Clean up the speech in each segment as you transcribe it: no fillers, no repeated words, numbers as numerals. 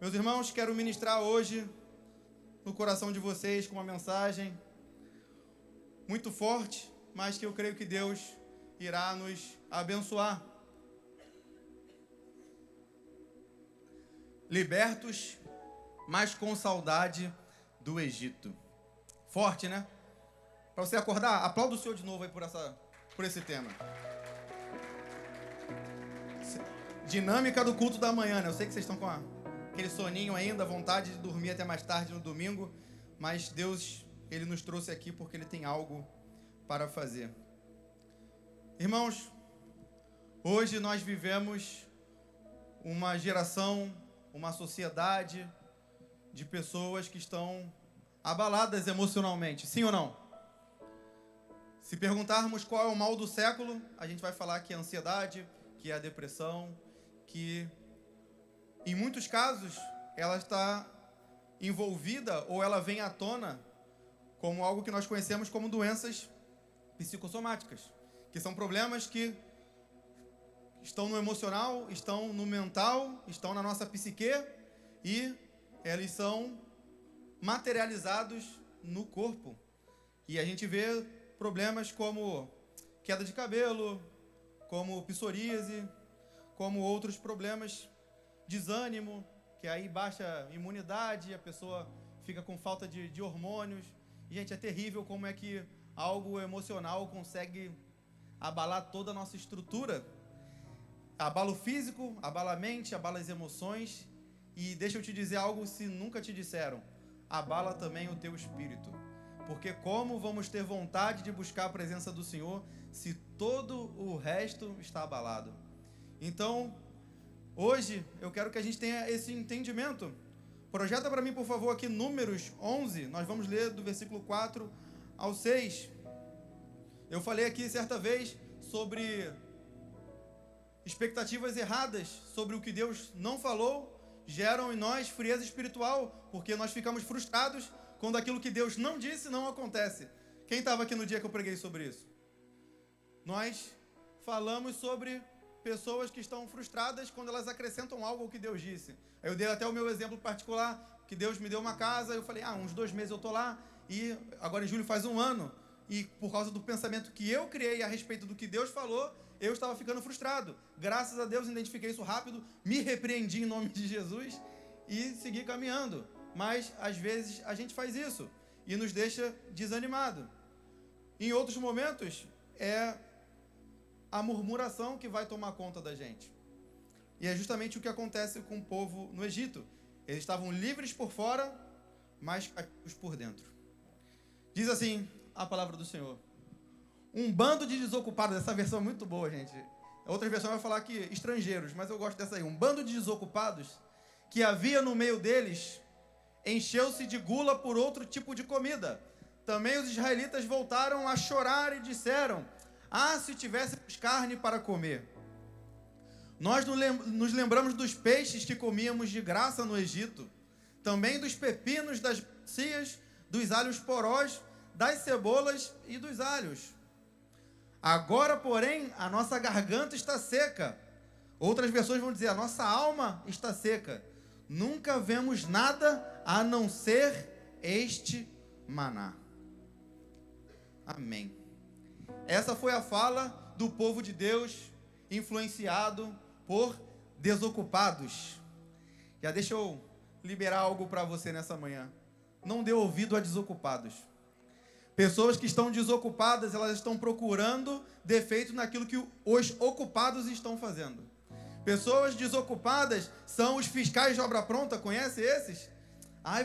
Meus irmãos, quero ministrar hoje no coração de vocês com uma mensagem muito forte, mas que eu creio que Deus irá nos abençoar. Libertos, mas com saudade do Egito. Forte, né? Para você acordar, aplauda o Senhor de novo aí por esse tema. Dinâmica do culto da manhã, né? Eu sei que vocês estão com aquele soninho ainda, vontade de dormir até mais tarde no domingo, mas Deus, Ele nos trouxe aqui porque Ele tem algo para fazer. Irmãos, hoje nós vivemos uma geração, uma sociedade de pessoas que estão abaladas emocionalmente, sim ou não? Se perguntarmos qual é o mal do século, a gente vai falar que é a ansiedade, que é a depressão, que em muitos casos ela está envolvida ou ela vem à tona como algo que nós conhecemos como doenças psicossomáticas, que são problemas que estão no emocional, estão no mental, estão na nossa psique e eles são materializados no corpo. E a gente vê problemas como queda de cabelo, como psoríase, como outros problemas, desânimo, que aí baixa a imunidade, a pessoa fica com falta de hormônios. E, gente, é terrível como é que algo emocional consegue abalar toda a nossa estrutura. Abala o físico, abala a mente, abala as emoções. E deixa eu te dizer algo se nunca te disseram. Abala também o teu espírito. Porque como vamos ter vontade de buscar a presença do Senhor se todo o resto está abalado? Então, hoje eu quero que a gente tenha esse entendimento. Projeta para mim, por favor, aqui Números 11. Nós vamos ler do versículo 4 ao 6. Eu falei aqui certa vez sobre expectativas erradas, sobre o que Deus não falou, geram em nós frieza espiritual, porque nós ficamos frustrados quando aquilo que Deus não disse não acontece. Quem estava aqui no dia que eu preguei sobre isso? Nós falamos sobre pessoas que estão frustradas quando elas acrescentam algo ao que Deus disse. Eu dei até o meu exemplo particular, que Deus me deu uma casa, eu falei, uns 2 meses eu estou lá, e agora em julho faz 1 ano, e por causa do pensamento que eu criei a respeito do que Deus falou, eu estava ficando frustrado. Graças a Deus identifiquei isso rápido, me repreendi em nome de Jesus e segui caminhando. Mas às vezes a gente faz isso e nos deixa desanimado. Em outros momentos é a murmuração que vai tomar conta da gente. E é justamente o que acontece com o povo no Egito. Eles estavam livres por fora, mas cativos por dentro. Diz assim a palavra do Senhor. Um bando de desocupados, essa versão é muito boa, gente. A outra versão vai falar que estrangeiros, mas eu gosto dessa aí. Um bando de desocupados que havia no meio deles encheu-se de gula por outro tipo de comida. Também os israelitas voltaram a chorar e disseram: se tivéssemos carne para comer. Nós nos lembramos dos peixes que comíamos de graça no Egito, também dos pepinos, das cias, dos alhos porós, das cebolas e dos alhos. Agora, porém, a nossa garganta está seca. Outras versões vão dizer, a nossa alma está seca. Nunca vemos nada a não ser este maná. Amém. Essa foi a fala do povo de Deus, influenciado por desocupados. Já deixa eu liberar algo para você nessa manhã. Não dê ouvido a desocupados. Pessoas que estão desocupadas, elas estão procurando defeito naquilo que os ocupados estão fazendo. Pessoas desocupadas são os fiscais de obra pronta, conhece esses?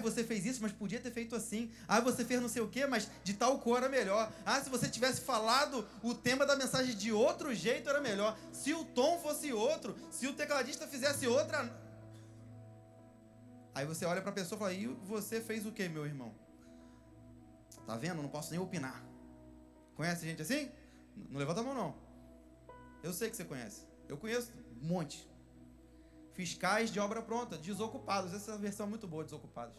Você fez isso, mas podia ter feito assim. Você fez não sei o quê, mas de tal cor era melhor. Se você tivesse falado o tema da mensagem de outro jeito era melhor. Se o tom fosse outro, se o tecladista fizesse outra... Aí você olha para a pessoa e fala, e você fez o quê, meu irmão? Tá vendo? Não posso nem opinar. Conhece gente assim? Não levanta a mão, não. Eu sei que você conhece. Eu conheço um monte. Fiscais de obra pronta, desocupados. Essa versão é muito boa, desocupados.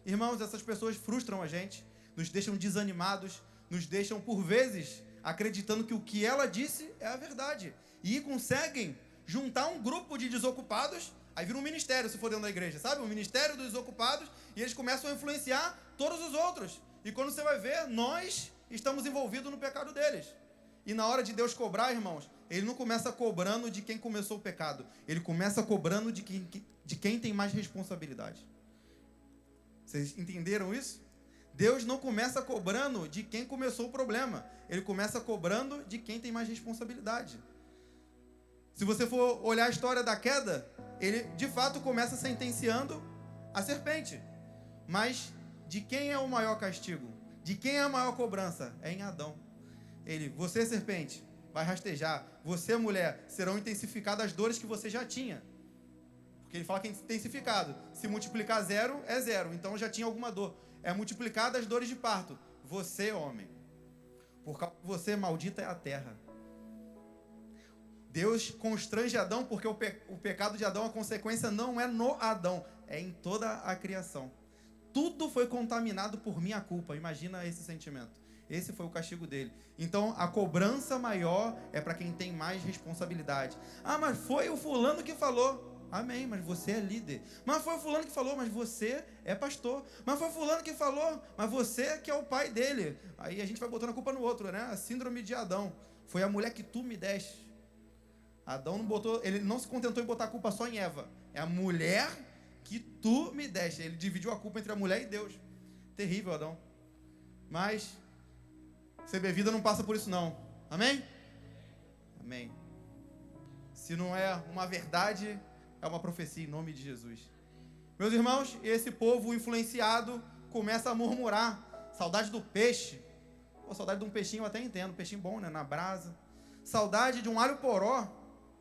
Irmãos, essas pessoas frustram a gente, nos deixam desanimados, nos deixam, por vezes, acreditando que o que ela disse é a verdade. E conseguem juntar um grupo de desocupados Aí vira um ministério, se for dentro da igreja, sabe? Um ministério dos desocupados, e eles começam a influenciar todos os outros. E quando você vai ver, nós estamos envolvidos no pecado deles. E na hora de Deus cobrar, irmãos, Ele não começa cobrando de quem começou o pecado. Ele começa cobrando de quem tem mais responsabilidade. Vocês entenderam isso? Deus não começa cobrando de quem começou o problema. Ele começa cobrando de quem tem mais responsabilidade. Se você for olhar a história da queda, ele de fato começa sentenciando a serpente. Mas de quem é o maior castigo? De quem é a maior cobrança? É em Adão. Você, serpente, vai rastejar. Você, mulher, serão intensificadas as dores que você já tinha. Porque ele fala que é intensificado. Se multiplicar 0, é 0. Então já tinha alguma dor. É multiplicada as dores de parto. Você, homem. Por causa de você, maldita é a terra. Deus constrange Adão porque o pecado de Adão, a consequência não é no Adão. É em toda a criação. Tudo foi contaminado por minha culpa. Imagina esse sentimento. Esse foi o castigo dele. Então, a cobrança maior é para quem tem mais responsabilidade. Ah, mas foi o fulano que falou. Amém, mas você é líder. Mas foi o fulano que falou, mas você é pastor. Mas foi o fulano que falou, mas você que é o pai dele. Aí a gente vai botando a culpa no outro, né? A síndrome de Adão. Foi a mulher que tu me deste. Adão não botou, ele não se contentou em botar a culpa só em Eva. É a mulher que tu me deste. Ele dividiu a culpa entre a mulher e Deus. Terrível, Adão. Mas CB Vida não passa por isso não. Amém? Amém. Se não é uma verdade, é uma profecia em nome de Jesus. Meus irmãos, esse povo influenciado começa a murmurar. Saudade do peixe. Pô, saudade de um peixinho eu até entendo. Peixinho bom, né? Na brasa. Saudade de um alho poró.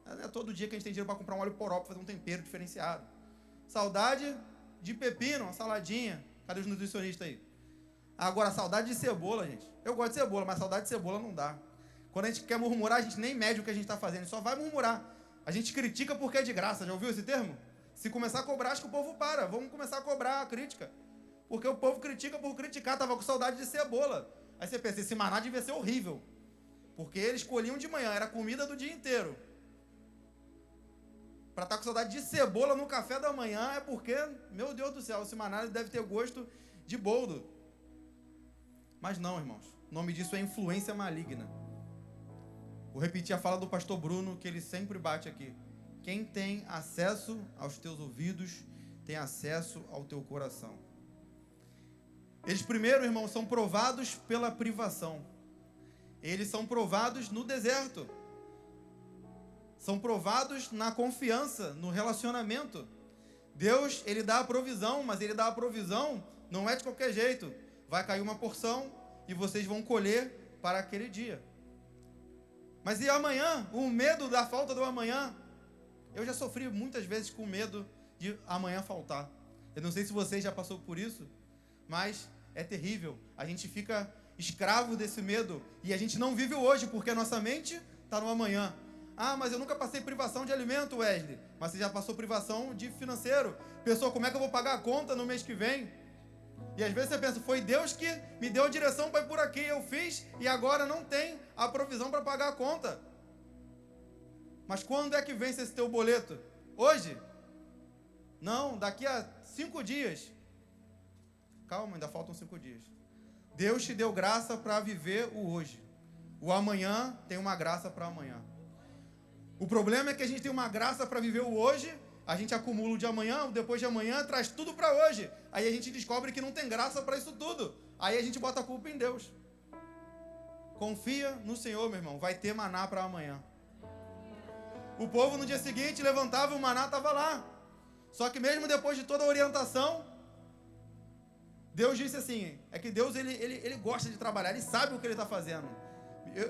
Não é todo dia que a gente tem dinheiro para comprar um alho poró para fazer um tempero diferenciado. Saudade de pepino, uma saladinha. Cadê os nutricionistas aí? Agora, saudade de cebola, gente. Eu gosto de cebola, mas saudade de cebola não dá. Quando a gente quer murmurar, a gente nem mede o que a gente está fazendo. Só vai murmurar. A gente critica porque é de graça. Já ouviu esse termo? Se começar a cobrar, acho que o povo para. Vamos começar a cobrar a crítica. Porque o povo critica por criticar. Tava com saudade de cebola. Aí você pensa, esse maná devia ser horrível. Porque eles colhiam de manhã. Era comida do dia inteiro. Para estar com saudade de cebola no café da manhã é porque, meu Deus do céu, esse maná deve ter gosto de boldo. Mas não, irmãos. O nome disso é influência maligna. Vou repetir a fala do pastor Bruno, que ele sempre bate aqui. Quem tem acesso aos teus ouvidos, tem acesso ao teu coração. Eles primeiro, irmãos, são provados pela privação. Eles são provados no deserto. São provados na confiança, no relacionamento. Deus, Ele dá a provisão, mas Ele dá a provisão não é de qualquer jeito. Vai cair uma porção e vocês vão colher para aquele dia. Mas e amanhã? O medo da falta do amanhã? Eu já sofri muitas vezes com medo de amanhã faltar. Eu não sei se você já passou por isso, mas é terrível. A gente fica escravo desse medo e a gente não vive o hoje porque a nossa mente está no amanhã. Ah, mas eu nunca passei privação de alimento, Wesley. Mas você já passou privação de financeiro. Pessoa, como é que eu vou pagar a conta no mês que vem? E às vezes você pensa, foi Deus que me deu a direção para ir por aqui. Eu fiz e agora não tem a provisão para pagar a conta. Mas quando é que vence esse teu boleto? Hoje? Não, daqui a 5 dias. Calma, ainda faltam 5 dias. Deus te deu graça para viver o hoje. O amanhã tem uma graça para amanhã. O problema é que a gente tem uma graça para viver o hoje, a gente acumula o de amanhã, o depois de amanhã, traz tudo para hoje. Aí a gente descobre que não tem graça para isso tudo. Aí a gente bota a culpa em Deus. Confia no Senhor, meu irmão, vai ter maná para amanhã. O povo no dia seguinte levantava e o maná estava lá. Só que mesmo depois de toda a orientação, Deus disse assim, é que Deus ele gosta de trabalhar, ele sabe o que ele está fazendo.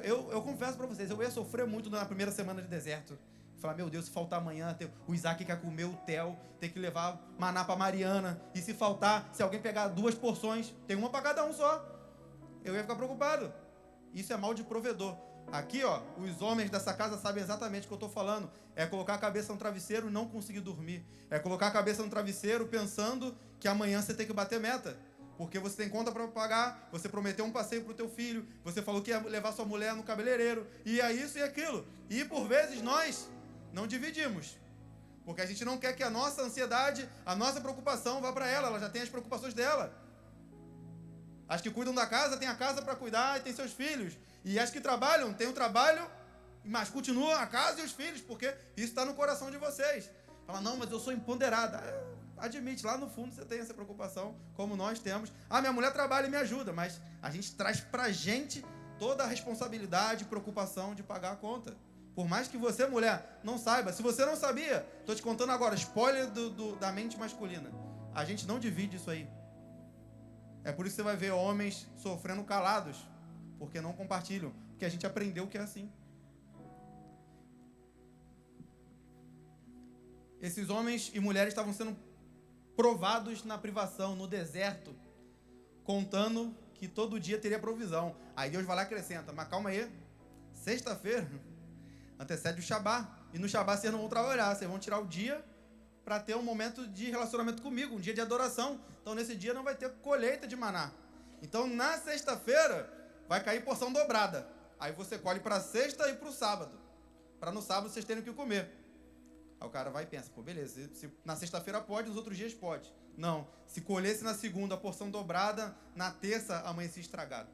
Eu confesso para vocês, eu ia sofrer muito na primeira semana de deserto. Falar, meu Deus, se faltar amanhã, o Isaac quer comer o Theo, tem que levar maná para Mariana. E se faltar, se alguém pegar 2 porções, tem uma para cada um só. Eu ia ficar preocupado. Isso é mal de provedor. Aqui, ó, os homens dessa casa sabem exatamente o que eu estou falando. É colocar a cabeça no travesseiro e não conseguir dormir. É colocar a cabeça no travesseiro pensando que amanhã você tem que bater meta. Porque você tem conta para pagar, você prometeu um passeio para o teu filho, você falou que ia levar sua mulher no cabeleireiro, e é isso e aquilo. E por vezes nós não dividimos. Porque a gente não quer que a nossa ansiedade, a nossa preocupação vá para ela já tem as preocupações dela. As que cuidam da casa, têm a casa para cuidar e têm seus filhos. E as que trabalham, têm o trabalho, mas continuam a casa e os filhos, porque isso está no coração de vocês. Fala, não, mas eu sou empoderada. Admite, lá no fundo você tem essa preocupação, como nós temos. Minha mulher trabalha e me ajuda, mas a gente traz pra gente toda a responsabilidade e preocupação de pagar a conta. Por mais que você, mulher, não saiba. Se você não sabia, estou te contando agora, spoiler da mente masculina. A gente não divide isso aí. É por isso que você vai ver homens sofrendo calados, porque não compartilham, porque a gente aprendeu que é assim. Esses homens e mulheres estavam sendo provados na privação, no deserto, contando que todo dia teria provisão. Aí Deus vai lá e acrescenta, mas calma aí, sexta-feira antecede o Shabá, e no Shabá vocês não vão trabalhar, vocês vão tirar o dia para ter um momento de relacionamento comigo, um dia de adoração. Então nesse dia não vai ter colheita de maná. Então na sexta-feira vai cair porção dobrada. Aí você colhe para sexta e para o sábado, para no sábado vocês terem o que comer. Aí o cara vai e pensa, pô, beleza, se na sexta-feira pode, nos outros dias pode. Não, se colhesse na segunda a porção dobrada, na terça amanhecia estragado.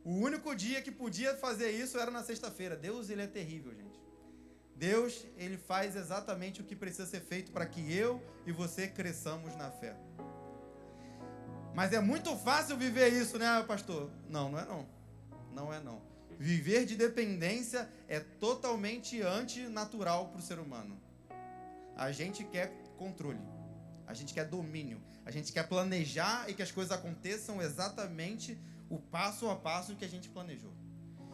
O único dia que podia fazer isso era na sexta-feira. Deus, ele é terrível, gente. Deus, ele faz exatamente o que precisa ser feito para que eu e você cresçamos na fé. Mas é muito fácil viver isso, né, pastor? Não, não é não. Não é não. Viver de dependência é totalmente antinatural para o ser humano. A gente quer controle, a gente quer domínio, a gente quer planejar e que as coisas aconteçam exatamente o passo a passo que a gente planejou.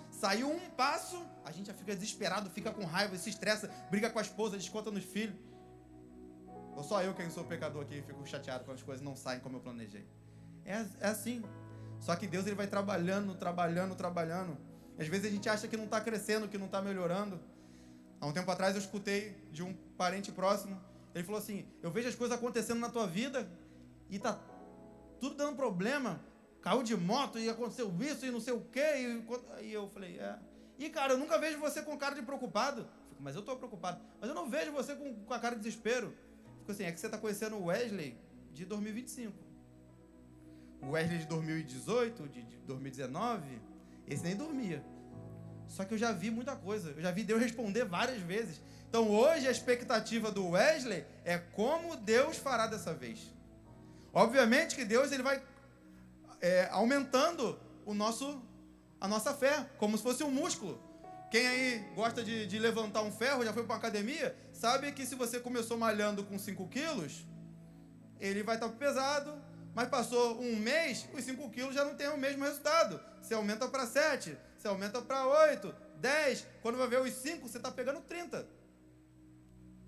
Saiu um passo, a gente já fica desesperado, fica com raiva, se estressa, briga com a esposa, desconta nos filhos. Ou só eu, quem sou pecador aqui, fico chateado quando as coisas não saem como eu planejei. É assim. Só que Deus, ele vai trabalhando. Às vezes a gente acha que não está crescendo, que não está melhorando. Há um tempo atrás eu escutei de um parente próximo. Ele falou assim, eu vejo as coisas acontecendo na tua vida e tá tudo dando problema. Caiu de moto e aconteceu isso e não sei o quê. E eu falei, E cara, eu nunca vejo você com cara de preocupado. Fico, mas eu estou preocupado. Mas eu não vejo você com a cara de desespero. Fico assim, é que você está conhecendo o Wesley de 2025. O Wesley de 2018, de 2019, esse nem dormia. Só que eu já vi muita coisa. Eu já vi Deus responder várias vezes. Então hoje a expectativa do Wesley é como Deus fará dessa vez. Obviamente que Deus, ele vai aumentando a nossa fé, como se fosse um músculo. Quem aí gosta de levantar um ferro, já foi para uma academia, sabe que se você começou malhando com 5 quilos, ele vai estar pesado, mas passou um mês, os 5 quilos já não tem o mesmo resultado. Você aumenta para 7, você aumenta para 8, 10, quando vai ver os 5, você está pegando 30.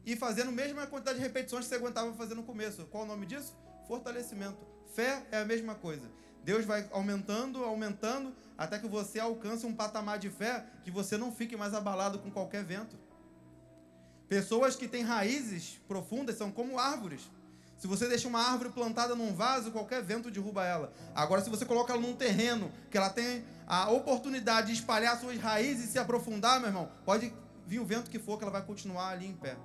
E fazendo a mesma quantidade de repetições que você aguentava fazer no começo. Qual o nome disso? Fortalecimento. Fé é a mesma coisa. Deus vai aumentando, até que você alcance um patamar de fé que você não fique mais abalado com qualquer vento. Pessoas que têm raízes profundas são como árvores. Se você deixa uma árvore plantada num vaso, qualquer vento derruba ela. Agora, se você coloca ela num terreno, que ela tem a oportunidade de espalhar suas raízes e se aprofundar, meu irmão, pode vir o vento que for, que ela vai continuar ali em pé.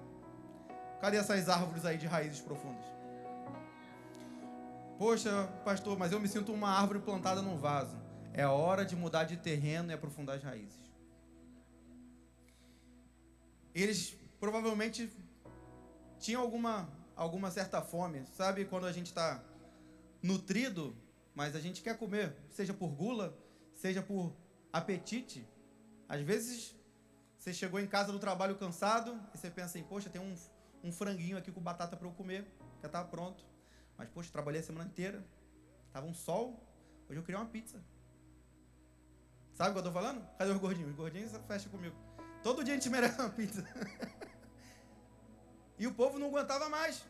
Cadê essas árvores aí de raízes profundas? Poxa, pastor, mas eu me sinto uma árvore plantada num vaso. É hora de mudar de terreno e aprofundar as raízes. Eles provavelmente tinham alguma certa fome. Sabe quando a gente está nutrido, mas a gente quer comer, seja por gula, seja por apetite. Às vezes, você chegou em casa do trabalho cansado e você pensa assim, poxa, tem um franguinho aqui com batata para eu comer, já está pronto. Mas, poxa, trabalhei a semana inteira, estava um sol, hoje eu queria uma pizza. Sabe o que eu estou falando? Cadê os gordinhos? Os gordinhos fecha comigo. Todo dia a gente merece uma pizza. E o povo não aguentava mais.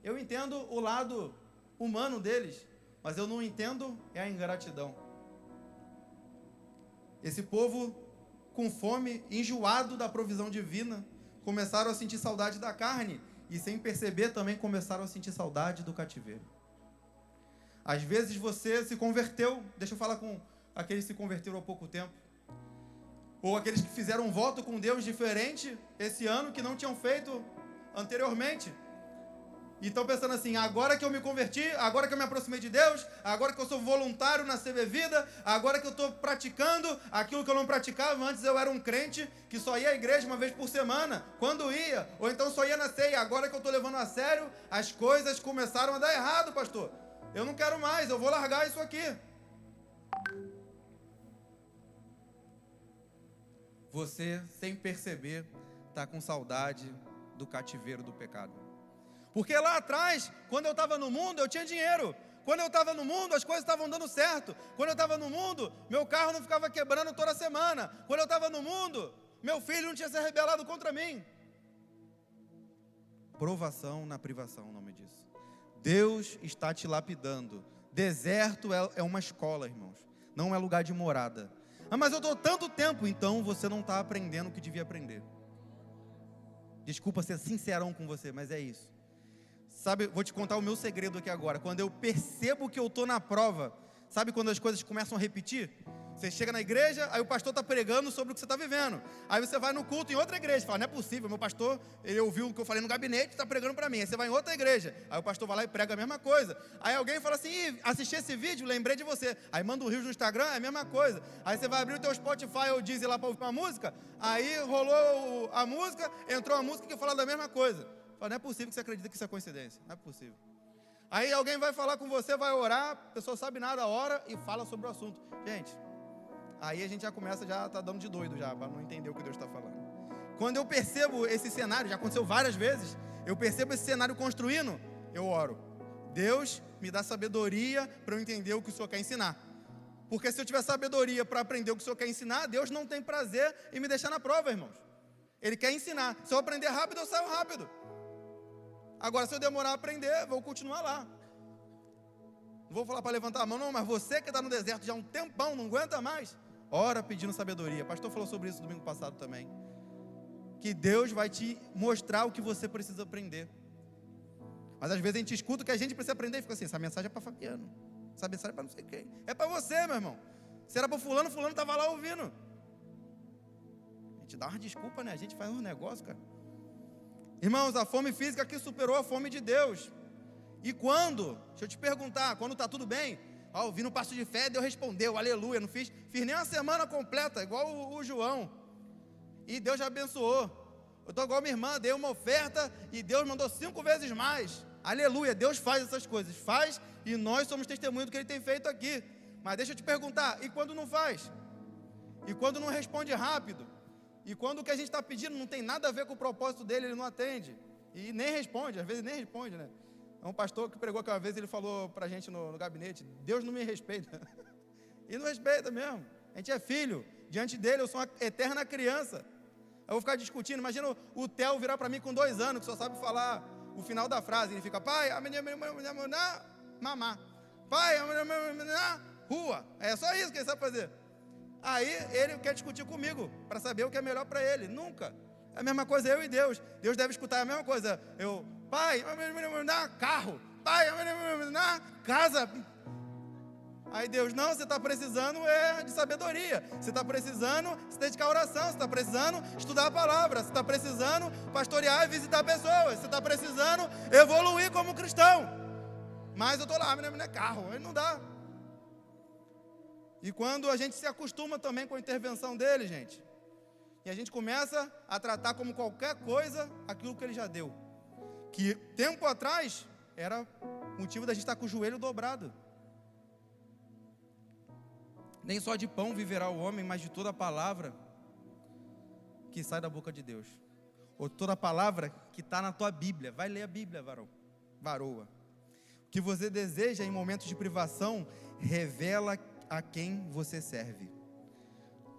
Eu entendo o lado humano deles, mas eu não entendo a ingratidão. Esse povo com fome, enjoado da provisão divina, começaram a sentir saudade da carne e, sem perceber, também começaram a sentir saudade do cativeiro. Às vezes você se converteu, deixa eu falar com aqueles que se converteram há pouco tempo, ou aqueles que fizeram um voto com Deus diferente esse ano, que não tinham feito anteriormente. E estão pensando assim, agora que eu me converti, agora que eu me aproximei de Deus, agora que eu sou voluntário na CB Vida, agora que eu estou praticando aquilo que eu não praticava. Antes eu era um crente que só ia à igreja uma vez por semana, quando ia, ou então só ia na ceia. Agora que eu estou levando a sério, as coisas começaram a dar errado, pastor. Eu não quero mais, eu vou largar isso aqui. Você, sem perceber, está com saudade do cativeiro do pecado. Porque lá atrás, quando eu estava no mundo, eu tinha dinheiro. Quando eu estava no mundo, as coisas estavam dando certo. Quando eu estava no mundo, meu carro não ficava quebrando toda semana. Quando eu estava no mundo, meu filho não tinha se rebelado contra mim. Provação na privação, o nome disso. Deus está te lapidando. Deserto é uma escola, irmãos. Não é lugar de morada. Ah, mas eu estou tanto tempo. Então você não está aprendendo o que devia aprender. Desculpa ser sincerão com você, mas é isso. Sabe, vou te contar o meu segredo aqui agora. Quando eu percebo que eu estou na prova, sabe quando as coisas começam a repetir? Você chega na igreja, aí o pastor está pregando sobre o que você está vivendo. Aí você vai no culto em outra igreja, fala, não é possível, meu pastor, ele ouviu o que eu falei no gabinete e está pregando para mim. Aí você vai em outra igreja, aí o pastor vai lá e prega a mesma coisa. Aí alguém fala assim, assisti esse vídeo, lembrei de você. Aí manda um reel no Instagram, é a mesma coisa. Aí você vai abrir o teu Spotify ou Deezer lá para ouvir uma música, aí rolou a música, entrou a música que fala da mesma coisa. Fala, não é possível que você acredita que isso é coincidência, não é possível. Aí alguém vai falar com você, vai orar, a pessoa sabe nada, ora e fala sobre o assunto. Gente, aí a gente já começa, já está dando de doido já, para não entender o que Deus está falando. Quando eu percebo esse cenário, já aconteceu várias vezes, eu percebo esse cenário construindo, eu oro. Deus me dá sabedoria para eu entender o que o Senhor quer ensinar. Porque se eu tiver sabedoria para aprender o que o Senhor quer ensinar, Deus não tem prazer em me deixar na prova, irmãos. Ele quer ensinar. Se eu aprender rápido, eu saio rápido. Agora, se eu demorar a aprender, vou continuar lá. Não vou falar para levantar a mão, não, mas você que está no deserto já há um tempão, não aguenta mais. Ora pedindo sabedoria. O pastor falou sobre isso domingo passado também. Que Deus vai te mostrar o que você precisa aprender. Mas às vezes a gente escuta o que a gente precisa aprender e fica assim, essa mensagem é para Fabiano, essa mensagem é para não sei quem. É para você, meu irmão. Se era para fulano estava lá ouvindo. A gente dá uma desculpa, né? A gente faz um negócio, cara. Irmãos, a fome física aqui superou a fome de Deus. E quando? Deixa eu te perguntar, quando está tudo bem? Eu vi no passo de fé, Deus respondeu, aleluia. Não fiz nem uma semana completa, igual o João. E Deus já abençoou. Eu estou igual a minha irmã, dei uma oferta e Deus mandou 5 vezes mais. Aleluia, Deus faz essas coisas, faz, e nós somos testemunhas do que Ele tem feito aqui. Mas deixa eu te perguntar, e quando não faz? E quando não responde rápido? E quando o que a gente está pedindo não tem nada a ver com o propósito dele, Ele não atende. E nem responde, às vezes nem responde, né? Um pastor que pregou aquela vez, ele falou pra gente no gabinete, Deus não me respeita. E não respeita mesmo. A gente é filho, diante dele eu sou uma eterna criança. Eu vou ficar discutindo, imagina o Theo virar para mim com 2 anos, que só sabe falar o final da frase. Ele fica, pai, mamá. Pai, rua. É só isso que ele sabe fazer. Aí ele quer discutir comigo, para saber o que é melhor para ele. Nunca. É a mesma coisa eu e Deus. Deus deve escutar a mesma coisa. Pai, carro. Pai, casa. Aí Deus, não, você está precisando de sabedoria. Você está precisando se dedicar à oração. Você está precisando estudar a palavra. Você está precisando pastorear e visitar pessoas. Você está precisando evoluir como cristão. Mas eu estou lá, carro. Aí não dá. E quando a gente se acostuma também com a intervenção dele, gente, e a gente começa a tratar como qualquer coisa aquilo que ele já deu, que tempo atrás era motivo da gente estar com o joelho dobrado. Nem só de pão viverá o homem, mas de toda a palavra que sai da boca de Deus, ou toda a palavra que está na tua Bíblia. Vai ler a Bíblia, varoa. O que você deseja em momentos de privação revela a quem você serve,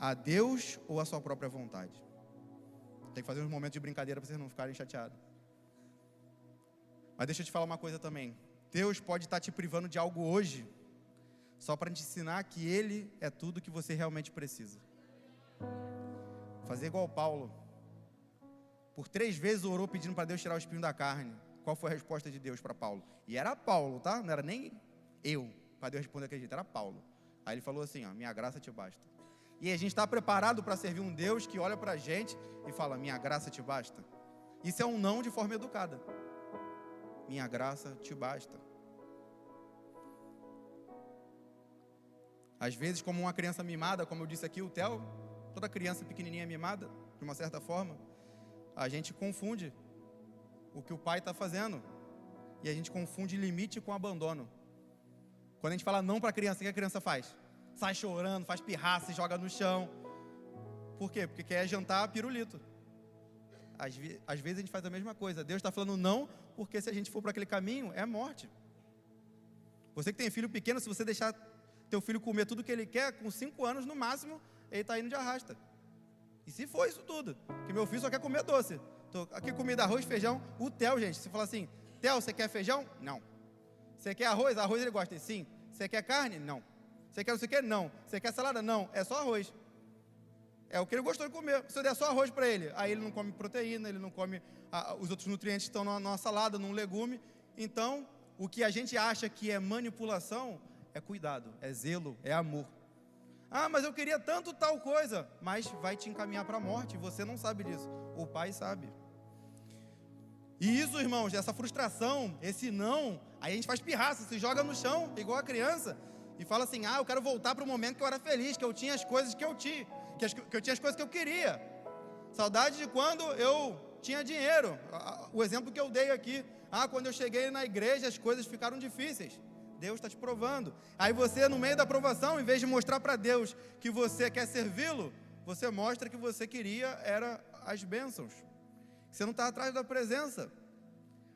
a Deus ou a sua própria vontade. Tem que fazer uns momentos de brincadeira para vocês não ficarem chateados. Mas deixa eu te falar uma coisa também. Deus pode estar te privando de algo hoje, só para te ensinar que Ele é tudo que você realmente precisa. Fazer igual Paulo. Por 3 vezes orou pedindo para Deus tirar o espinho da carne. Qual foi a resposta de Deus para Paulo? E era Paulo, tá? Não era nem eu, para Deus responder daquele jeito, era Paulo. Aí ele falou assim, minha graça te basta. E a gente está preparado para servir um Deus que olha para a gente e fala, minha graça te basta. Isso é um não de forma educada. Minha graça te basta. Às vezes, como uma criança mimada, como eu disse aqui, o Theo, toda criança pequenininha é mimada, de uma certa forma, a gente confunde o que o pai está fazendo. E a gente confunde limite com abandono. Quando a gente fala não para a criança, o que a criança faz? Sai chorando, faz pirraça, se joga no chão. Por quê? Porque quer jantar pirulito. Às vezes a gente faz a mesma coisa. Deus está falando não, porque se a gente for para aquele caminho, é morte. Você que tem filho pequeno, se você deixar teu filho comer tudo que ele quer, com 5 anos no máximo, ele está indo de arrasta. E se for isso tudo, que meu filho só quer comer doce. Tô aqui comida, arroz, feijão. O Theo, gente, você fala assim, Theo, você quer feijão? Não. Você quer arroz? Arroz ele gosta. Sim. Você quer carne? Não. Você quer não sei o que? Não. Você quer salada? Não. É só arroz. É o que ele gostou de comer. Se eu der só arroz para ele, aí ele não come proteína, ele não come os outros nutrientes que estão numa salada, num legume. Então, o que a gente acha que é manipulação é cuidado, é zelo, é amor. Ah, mas eu queria tanto tal coisa, mas vai te encaminhar para a morte, você não sabe disso, o pai sabe. E isso, irmãos, essa frustração, esse não, aí a gente faz pirraça, se joga no chão, igual a criança, e fala assim, eu quero voltar para o momento que eu era feliz, que eu tinha as coisas que eu tinha, que eu tinha as coisas que eu queria. Saudade de quando eu tinha dinheiro. O exemplo que eu dei aqui, quando eu cheguei na igreja as coisas ficaram difíceis. Deus está te provando. Aí você, no meio da provação, em vez de mostrar para Deus que você quer servi-lo, você mostra que você queria era as bênçãos. Você não está atrás da presença.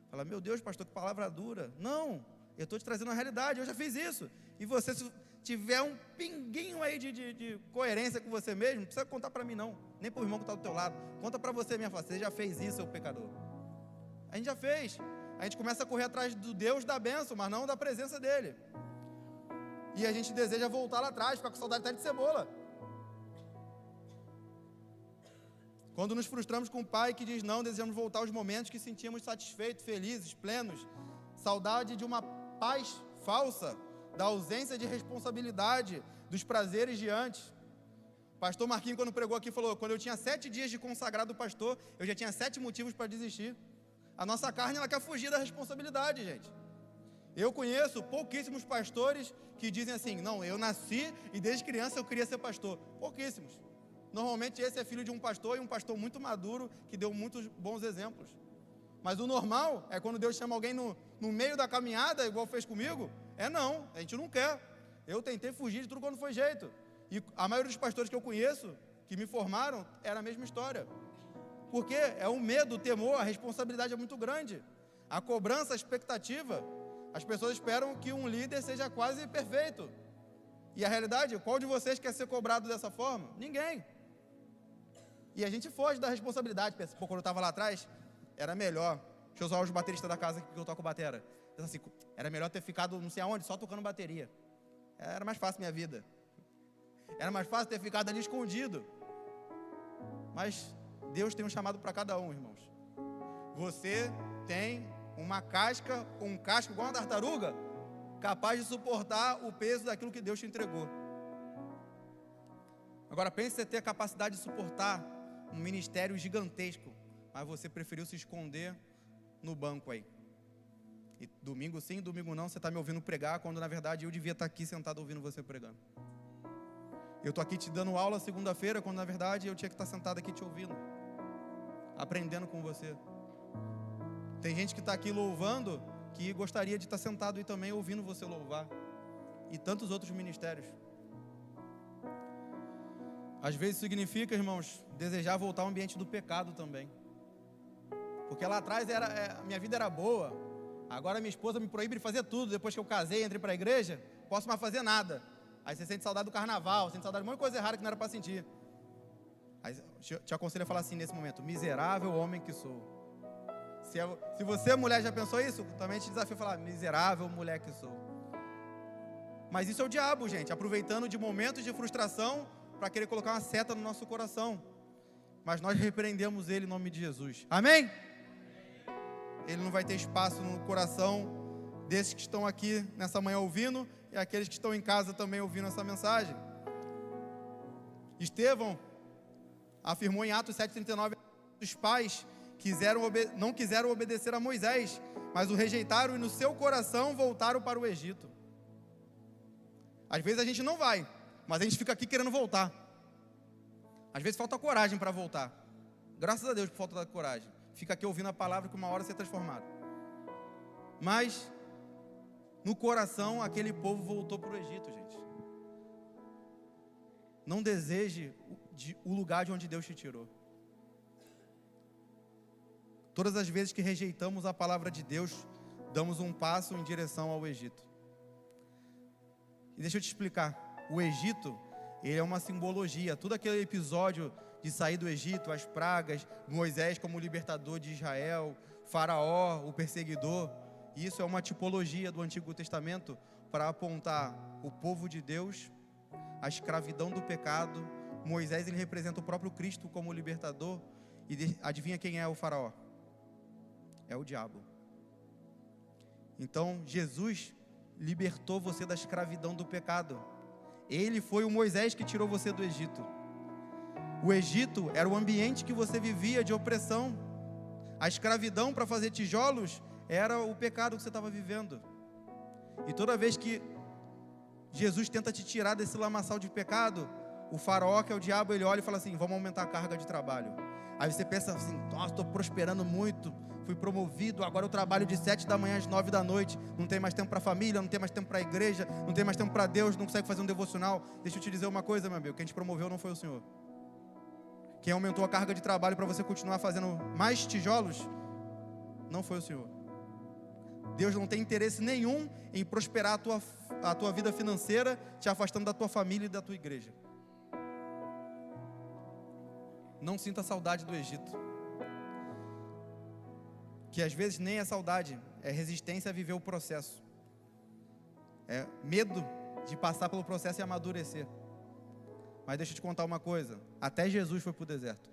Fala, meu Deus, pastor, que palavra dura. Não, eu estou te trazendo uma realidade, eu já fiz isso. E você, se tiver um pinguinho aí de coerência com você mesmo, não precisa contar para mim não, nem para o irmão que está do teu lado. Conta para você mesmo, fala, você já fez isso, seu pecador. A gente já fez. A gente começa a correr atrás do Deus da bênção, mas não da presença dele. E a gente deseja voltar lá atrás, ficar com saudade até de cebola. Quando nos frustramos com o pai que diz não, desejamos voltar aos momentos que sentíamos satisfeitos, felizes, plenos. Saudade de uma paz falsa, da ausência de responsabilidade, dos prazeres de antes. Pastor Marquinhos, quando pregou aqui, falou, quando eu tinha 7 dias de consagrado pastor, eu já tinha 7 motivos para desistir. A nossa carne, ela quer fugir da responsabilidade, gente. Eu conheço pouquíssimos pastores que dizem assim, não, eu nasci e desde criança eu queria ser pastor. Pouquíssimos. Normalmente esse é filho de um pastor e um pastor muito maduro, que deu muitos bons exemplos. Mas o normal é quando Deus chama alguém no meio da caminhada, igual fez comigo, não, a gente não quer. Eu tentei fugir de tudo quando foi jeito. E a maioria dos pastores que eu conheço, que me formaram, era a mesma história. Porque é o medo, o temor, a responsabilidade é muito grande. A cobrança, a expectativa. As pessoas esperam que um líder seja quase perfeito. E a realidade, qual de vocês quer ser cobrado dessa forma? Ninguém. E a gente foge da responsabilidade. Pensa, quando eu estava lá atrás, era melhor. Deixa eu usar os bateristas da casa que eu toco batera. Assim, era melhor ter ficado não sei aonde, só tocando bateria. Era mais fácil minha vida. Era mais fácil ter ficado ali escondido. Mas Deus tem um chamado para cada um, irmãos. Você tem uma casca, um casco igual uma tartaruga, capaz de suportar o peso daquilo que Deus te entregou. Agora pense você ter a capacidade de suportar um ministério gigantesco, mas você preferiu se esconder no banco aí. E domingo sim, domingo não, você está me ouvindo pregar, quando na verdade eu devia estar aqui sentado ouvindo você pregando. Eu estou aqui te dando aula segunda-feira, quando na verdade eu tinha que estar sentado aqui te ouvindo, aprendendo com você. Tem gente que está aqui louvando, que gostaria de estar sentado e também ouvindo você louvar. E tantos outros ministérios. Às vezes significa, irmãos, desejar voltar ao ambiente do pecado também. Porque lá atrás minha vida era boa. Agora minha esposa me proíbe de fazer tudo. Depois que eu casei, entrei para a igreja, posso mais fazer nada. Aí você sente saudade do carnaval, sente saudade de um monte de coisa errada que não era para sentir. Aí te aconselho a falar assim nesse momento: miserável homem que sou. Se você, mulher, já pensou isso, também te desafio a falar: miserável mulher que sou. Mas isso é o diabo, gente, aproveitando de momentos de frustração para querer colocar uma seta no nosso coração. Mas nós repreendemos ele em nome de Jesus. Amém? Ele não vai ter espaço no coração desses que estão aqui nessa manhã ouvindo e aqueles que estão em casa também ouvindo essa mensagem. Estevão afirmou em Atos 7,39 dos pais não quiseram obedecer a Moisés, mas o rejeitaram e no seu coração voltaram para o Egito. Às vezes a gente não vai, mas a gente fica aqui querendo voltar. Às vezes falta coragem para voltar. Graças a Deus por falta da coragem. Fica aqui ouvindo a palavra que uma hora você é transformado. Mas no coração aquele povo voltou para o Egito, gente. Não deseje o lugar de onde Deus te tirou. Todas as vezes que rejeitamos a palavra de Deus, damos um passo em direção ao Egito. E deixa eu te explicar, o Egito, ele é uma simbologia. Todo aquele episódio de sair do Egito, as pragas, Moisés como libertador de Israel, Faraó, o perseguidor, isso é uma tipologia do Antigo Testamento para apontar o povo de Deus, a escravidão do pecado. Moisés, ele representa o próprio Cristo como libertador. E adivinha quem é o Faraó? É o diabo. Então Jesus libertou você da escravidão do pecado. Ele foi o Moisés que tirou você do Egito. O Egito era o ambiente que você vivia de opressão. A escravidão para fazer tijolos era o pecado que você estava vivendo. E toda vez que Jesus tenta te tirar desse lamaçal de pecado, o Faraó, que é o diabo, ele olha e fala assim: vamos aumentar a carga de trabalho. Aí você pensa assim: nossa, estou prosperando muito, fui promovido, agora eu trabalho de 7 da manhã às 9 da noite, não tem mais tempo para a família, não tem mais tempo para a igreja, não tem mais tempo para Deus, não consegue fazer um devocional. Deixa eu te dizer uma coisa, meu amigo: quem te promoveu não foi o Senhor. Quem aumentou a carga de trabalho para você continuar fazendo mais tijolos não foi o Senhor. Deus não tem interesse nenhum em prosperar a tua vida financeira, te afastando da tua família e da tua igreja. Não sinta saudade do Egito, que às vezes nem é saudade, é resistência a viver o processo, é medo de passar pelo processo e amadurecer. Mas deixa eu te contar uma coisa: até Jesus foi para o deserto.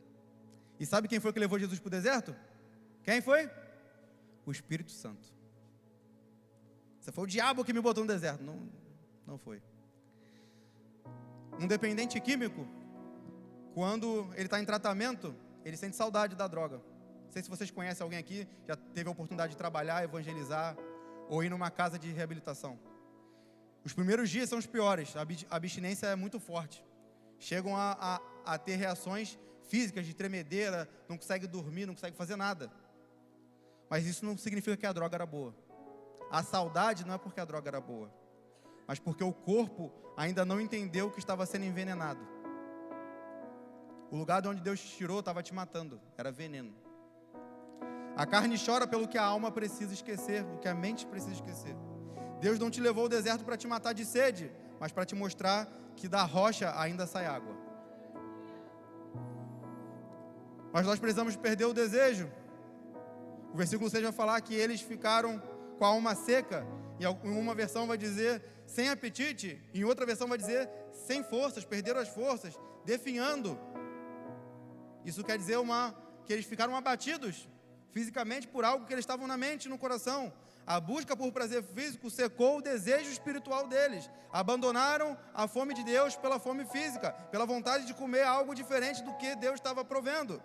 E sabe quem foi que levou Jesus para o deserto? Quem foi? O Espírito Santo. Você foi o diabo que me botou no deserto. Não foi. Um dependente químico, quando ele está em tratamento, ele sente saudade da droga. Não sei se vocês conhecem alguém aqui, já teve a oportunidade de trabalhar, evangelizar, ou ir numa casa de reabilitação. Os primeiros dias são os piores, a abstinência é muito forte. Chegam a ter reações físicas de tremedeira, não consegue dormir, não consegue fazer nada. Mas isso não significa que a droga era boa. A saudade não é porque a droga era boa, mas porque o corpo ainda não entendeu que estava sendo envenenado. O lugar de onde Deus te tirou estava te matando, era veneno. A carne chora pelo que a alma precisa esquecer, o que a mente precisa esquecer. Deus não te levou ao deserto para te matar de sede, mas para te mostrar que da rocha ainda sai água. Mas nós precisamos perder o desejo. O versículo 6 vai falar que eles ficaram com a alma seca, em uma versão vai dizer sem apetite, em outra versão vai dizer sem forças, perderam as forças, definhando. Isso quer dizer que eles ficaram abatidos fisicamente por algo que eles estavam na mente e no coração. A busca por prazer físico secou o desejo espiritual deles. Abandonaram a fome de Deus pela fome física, pela vontade de comer algo diferente do que Deus estava provendo.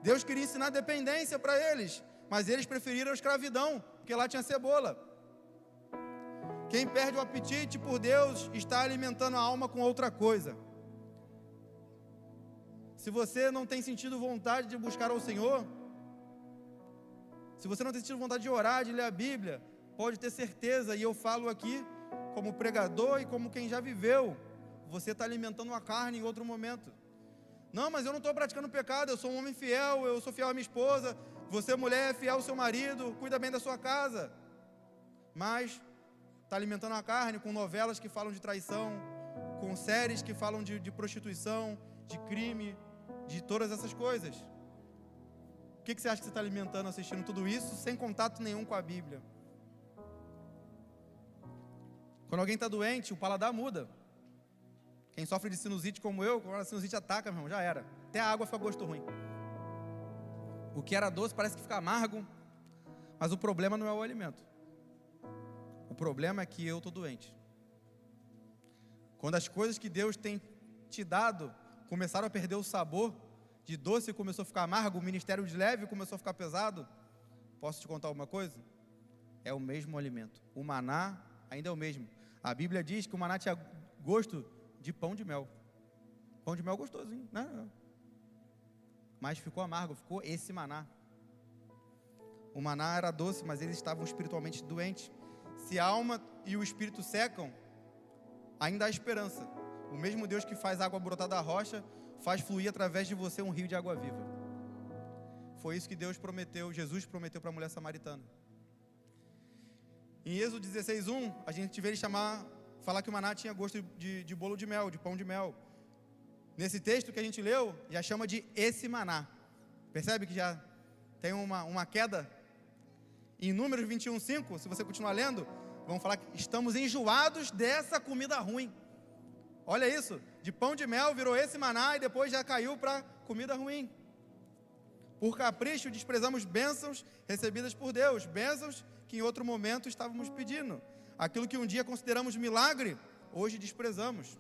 Deus queria ensinar dependência para eles, mas eles preferiram a escravidão, porque lá tinha cebola. Quem perde o apetite por Deus está alimentando a alma com outra coisa. Se você não tem sentido vontade de buscar ao Senhor, se você não tem sentido vontade de orar, de ler a Bíblia, pode ter certeza, e eu falo aqui como pregador e como quem já viveu, você está alimentando a carne em outro momento. Não, mas eu não estou praticando pecado, eu sou um homem fiel, eu sou fiel à minha esposa, você mulher é fiel ao seu marido, cuida bem da sua casa. Mas está alimentando a carne com novelas que falam de traição, com séries que falam de prostituição, de crime, de todas essas coisas. O que você acha que você está alimentando assistindo tudo isso sem contato nenhum com a Bíblia? Quando alguém está doente, o paladar muda. Quem sofre de sinusite como eu, quando a sinusite ataca, meu irmão, já era. Até a água fica gosto ruim. O que era doce parece que fica amargo. Mas o problema não é o alimento. O problema é que eu estou doente. Quando as coisas que Deus tem te dado começaram a perder o sabor, de doce começou a ficar amargo, o ministério de leve começou a ficar pesado. Posso te contar uma coisa? É o mesmo alimento. O maná ainda é o mesmo. A Bíblia diz que o maná tinha gosto de pão de mel. Pão de mel gostosinho, né? Mas ficou amargo, ficou esse maná. O maná era doce, mas eles estavam espiritualmente doentes. Se a alma e o espírito secam, ainda há esperança. O mesmo Deus que faz água brotar da rocha, faz fluir através de você um rio de água viva. Foi isso que Deus prometeu, Jesus prometeu para a mulher samaritana. Em Êxodo 16:1, a gente vê ele falar que o maná tinha gosto de bolo de mel, de pão de mel. Nesse texto que a gente leu, já chama de esse maná. Percebe que já tem uma queda? Em Números 21:5, se você continuar lendo, vamos falar que estamos enjoados dessa comida ruim. Olha isso, de pão de mel virou esse maná e depois já caiu para comida ruim. Por capricho desprezamos bênçãos recebidas por Deus, bênçãos que em outro momento estávamos pedindo. Aquilo que um dia consideramos milagre, hoje desprezamos.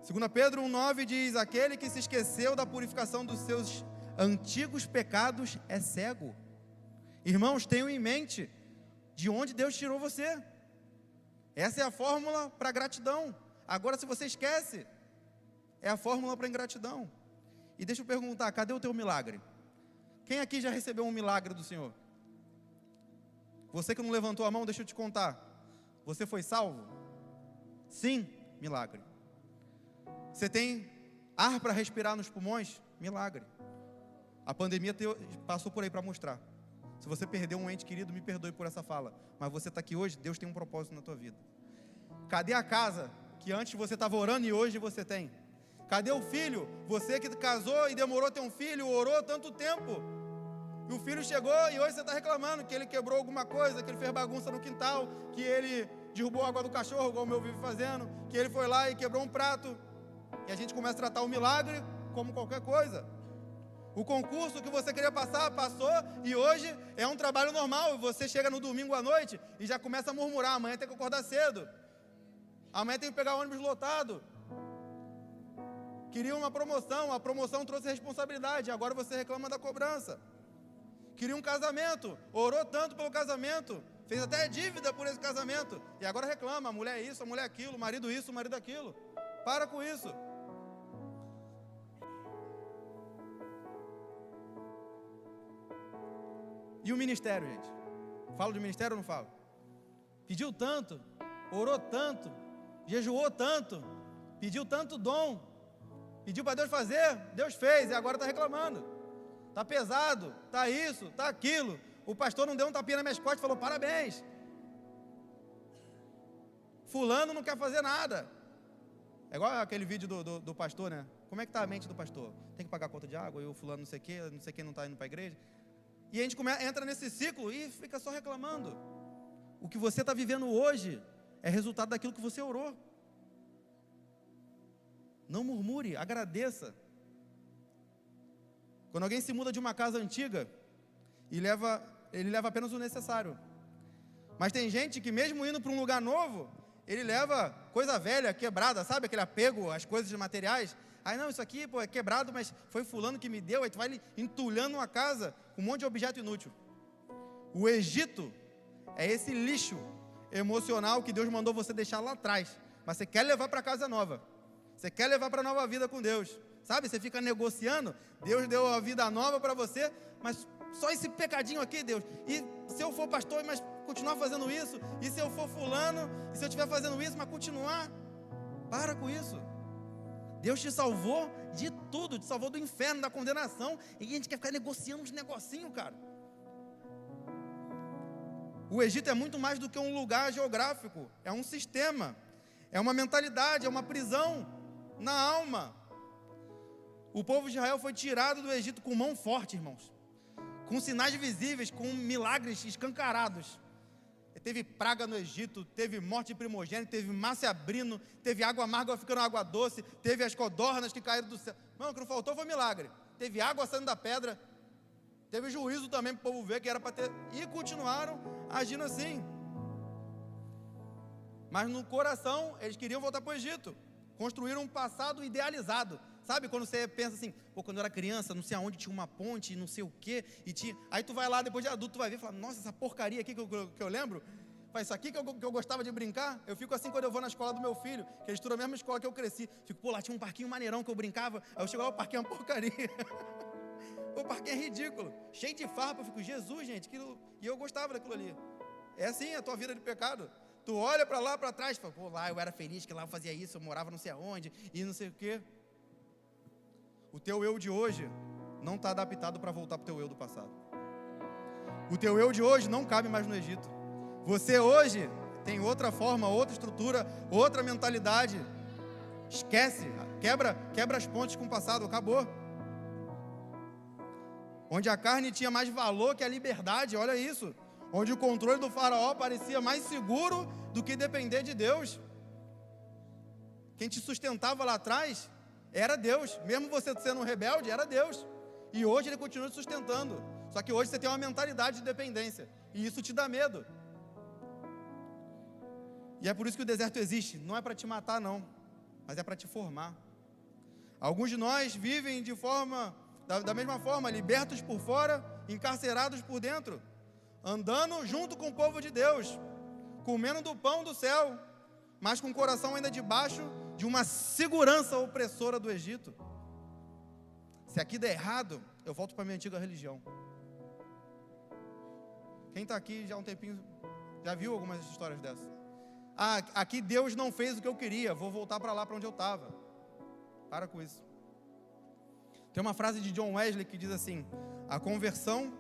2 Pedro 1,9 diz: aquele que se esqueceu da purificação dos seus antigos pecados é cego. Irmãos, tenham em mente de onde Deus tirou você. Essa é a fórmula para gratidão. Agora, se você esquece, é a fórmula para ingratidão. E deixa eu perguntar, cadê o teu milagre? Quem aqui já recebeu um milagre do Senhor? Você que não levantou a mão, deixa eu te contar. Você foi salvo? Sim, milagre. Você tem ar para respirar nos pulmões? Milagre. A pandemia passou por aí para mostrar. Se você perdeu um ente querido, me perdoe por essa fala, mas você está aqui hoje, Deus tem um propósito na tua vida. Cadê a casa que antes você estava orando e hoje você tem? Cadê o filho? Você que casou e demorou a ter um filho, orou tanto tempo, e o filho chegou e hoje você está reclamando que ele quebrou alguma coisa, que ele fez bagunça no quintal, que ele derrubou a água do cachorro, igual o meu vive fazendo, que ele foi lá e quebrou um prato. E a gente começa a tratar o milagre como qualquer coisa. O concurso que você queria passar, passou, e hoje é um trabalho normal. Você chega no domingo à noite e já começa a murmurar: amanhã tem que acordar cedo, amanhã tem que pegar ônibus lotado. Queria uma promoção, a promoção trouxe responsabilidade, agora você reclama da cobrança. Queria um casamento, orou tanto pelo casamento, fez até dívida por esse casamento, e agora reclama: a mulher é isso, a mulher é aquilo, o marido isso, o marido é aquilo. Para com isso. E o ministério, gente? Falo de ministério ou não falo? Pediu tanto, orou tanto, jejuou tanto, pediu tanto dom, pediu para Deus fazer, Deus fez, e agora está reclamando. Está pesado, está isso, está aquilo. O pastor não deu um tapinha na minha costas e falou: parabéns. Fulano não quer fazer nada. É igual aquele vídeo do pastor, né? Como é que está a mente do pastor? Tem que pagar a conta de água, e o fulano não sei quem não está indo para a igreja. E a gente entra nesse ciclo e fica só reclamando. O que você está vivendo hoje é resultado daquilo que você orou. Não murmure, agradeça. Quando alguém se muda de uma casa antiga, ele leva apenas o necessário. Mas tem gente que mesmo indo para um lugar novo, ele leva coisa velha, quebrada, sabe? Aquele apego às coisas materiais. Aí não, isso aqui é quebrado, mas foi fulano que me deu. Aí tu vai entulhando uma casa com um monte de objeto inútil. O Egito é esse lixo emocional que Deus mandou você deixar lá atrás, mas você quer levar para casa nova. Você quer levar para a nova vida com Deus. Sabe, você fica negociando. Deus deu a vida nova para você, mas só esse pecadinho aqui, Deus. E se eu for pastor, mas continuar fazendo isso? E se eu for fulano? E se eu estiver fazendo isso, mas continuar? Para com isso. Deus te salvou de tudo, te salvou do inferno, da condenação, e a gente quer ficar negociando uns negocinhos, cara. O Egito é muito mais do que um lugar geográfico, é um sistema, é uma mentalidade, é uma prisão na alma. O povo de Israel foi tirado do Egito com mão forte, irmãos, com sinais visíveis, com milagres escancarados. Teve praga no Egito, teve morte de primogênito, teve mar se abrindo, teve água amarga ficando água doce, teve as codornas que caíram do céu. Não, o que não faltou foi milagre. Teve água saindo da pedra, teve juízo também para o povo ver que era para ter, e continuaram agindo assim. Mas no coração, eles queriam voltar para o Egito, construíram um passado idealizado. Sabe quando você pensa assim, pô, quando eu era criança, não sei aonde tinha uma ponte, não sei o quê, e tinha... Aí tu vai lá, depois de adulto, tu vai ver e fala, nossa, essa porcaria aqui que eu lembro, isso aqui que eu gostava de brincar. Eu fico assim quando eu vou na escola do meu filho, que ele estuda a mesma escola que eu cresci. Fico, pô, lá tinha um parquinho maneirão que eu brincava. Aí eu chego lá, o parquinho é uma porcaria. O parquinho é ridículo, cheio de farpa. Eu fico, Jesus, gente, aquilo... E eu gostava daquilo ali. É assim a tua vida de pecado. Tu olha para lá, para trás, fala, pô, lá eu era feliz, que lá eu fazia isso, eu morava não sei aonde, e não sei o quê. O teu eu de hoje não está adaptado para voltar para o teu eu do passado. O teu eu de hoje não cabe mais no Egito. Você hoje tem outra forma, outra estrutura, outra mentalidade. Esquece, quebra as pontes com o passado, acabou. Onde a carne tinha mais valor que a liberdade, olha isso. Onde o controle do faraó parecia mais seguro do que depender de Deus. Quem te sustentava lá atrás era Deus. Mesmo você sendo um rebelde, era Deus. E hoje Ele continua te sustentando. Só que hoje você tem uma mentalidade de dependência. E isso te dá medo. E é por isso que o deserto existe. Não é para te matar, não. Mas é para te formar. Alguns de nós vivem da mesma forma, libertos por fora, encarcerados por dentro. Andando junto com o povo de Deus. Comendo do pão do céu. Mas com o coração ainda debaixo de uma segurança opressora do Egito. Se aqui der errado, eu volto para a minha antiga religião. Quem está aqui já há um tempinho, já viu algumas histórias dessas? Ah, aqui Deus não fez o que eu queria, vou voltar para lá para onde eu estava. Para com isso. Tem uma frase de John Wesley que diz assim: a conversão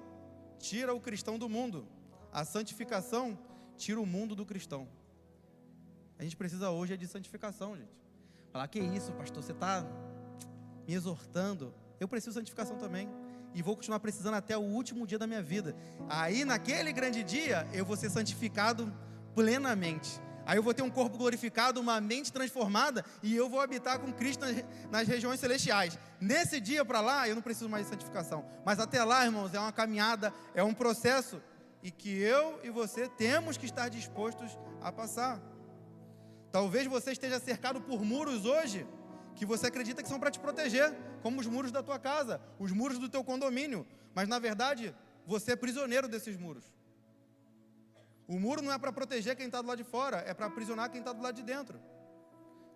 tira o cristão do mundo, a santificação tira o mundo do cristão. A gente precisa hoje de santificação, gente. Falar, que isso, pastor, você está me exortando. Eu preciso de santificação também. E vou continuar precisando até o último dia da minha vida. Aí, naquele grande dia, eu vou ser santificado plenamente. Aí eu vou ter um corpo glorificado, uma mente transformada, e eu vou habitar com Cristo nas regiões celestiais. Nesse dia para lá, eu não preciso mais de santificação. Mas até lá, irmãos, é uma caminhada, é um processo, e que eu e você temos que estar dispostos a passar. Talvez você esteja cercado por muros hoje, que você acredita que são para te proteger, como os muros da tua casa, os muros do teu condomínio. Mas na verdade, você é prisioneiro desses muros. O muro não é para proteger quem está do lado de fora, é para aprisionar quem está do lado de dentro.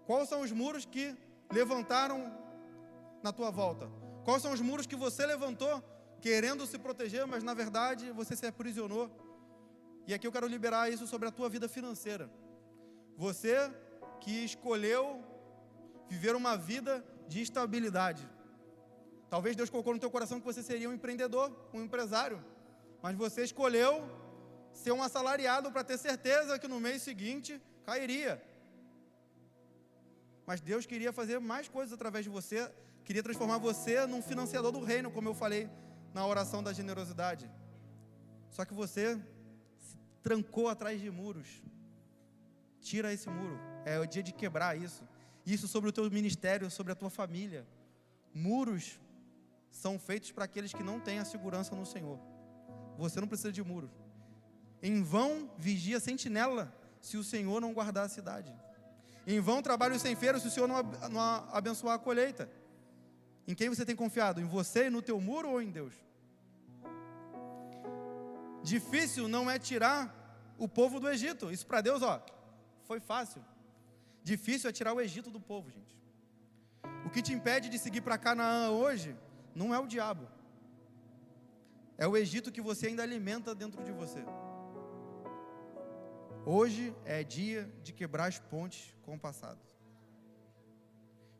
Quais são os muros que levantaram na tua volta? Quais são os muros que você levantou querendo se proteger, mas na verdade você se aprisionou? E aqui eu quero liberar isso sobre a tua vida financeira. Você que escolheu viver uma vida de estabilidade. Talvez Deus colocou no teu coração que você seria um empreendedor, um empresário, mas você escolheu ser um assalariado para ter certeza que no mês seguinte cairia. Mas Deus queria fazer mais coisas através de você, queria transformar você num financiador do reino, como eu falei na oração da generosidade. Só que você se trancou atrás de muros. Tira esse muro, é o dia de quebrar isso. Isso sobre o teu ministério, sobre a tua família. Muros são feitos para aqueles que não têm a segurança no Senhor. Você não precisa de muros. Em vão vigia a sentinela, se o Senhor não guardar a cidade. Em vão trabalha os ceifeiros, se o Senhor não abençoar a colheita. Em quem você tem confiado? Em você, no teu muro ou em Deus? Difícil não é tirar o povo do Egito. Isso para Deus, foi fácil. Difícil é tirar o Egito do povo, gente. O que te impede de seguir para Canaã hoje não é o diabo. É o Egito que você ainda alimenta dentro de você. Hoje é dia de quebrar as pontes com o passado.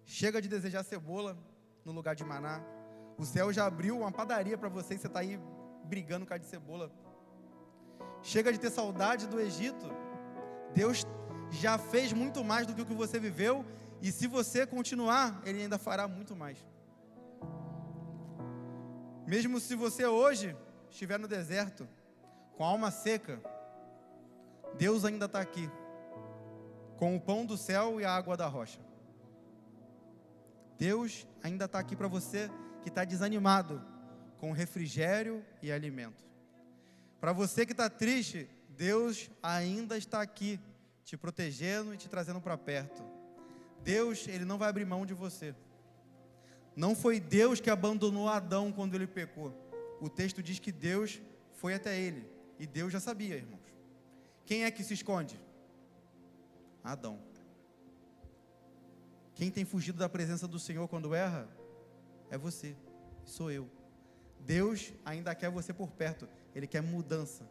Chega de desejar cebola no lugar de maná. O céu já abriu uma padaria para você e você está aí brigando com a de cebola. Chega de ter saudade do Egito. Deus já fez muito mais do que o que você viveu, e se você continuar, Ele ainda fará muito mais. Mesmo se você hoje estiver no deserto, com a alma seca, Deus ainda está aqui, com o pão do céu e a água da rocha. Deus ainda está aqui para você que está desanimado, com refrigério e alimento. Para você que está triste, Deus ainda está aqui, te protegendo e te trazendo para perto. Deus, Ele não vai abrir mão de você. Não foi Deus que abandonou Adão quando ele pecou. O texto diz que Deus foi até ele. E Deus já sabia, irmãos. Quem é que se esconde? Adão. Quem tem fugido da presença do Senhor quando erra? É você, sou eu. Deus ainda quer você por perto. Ele quer mudança.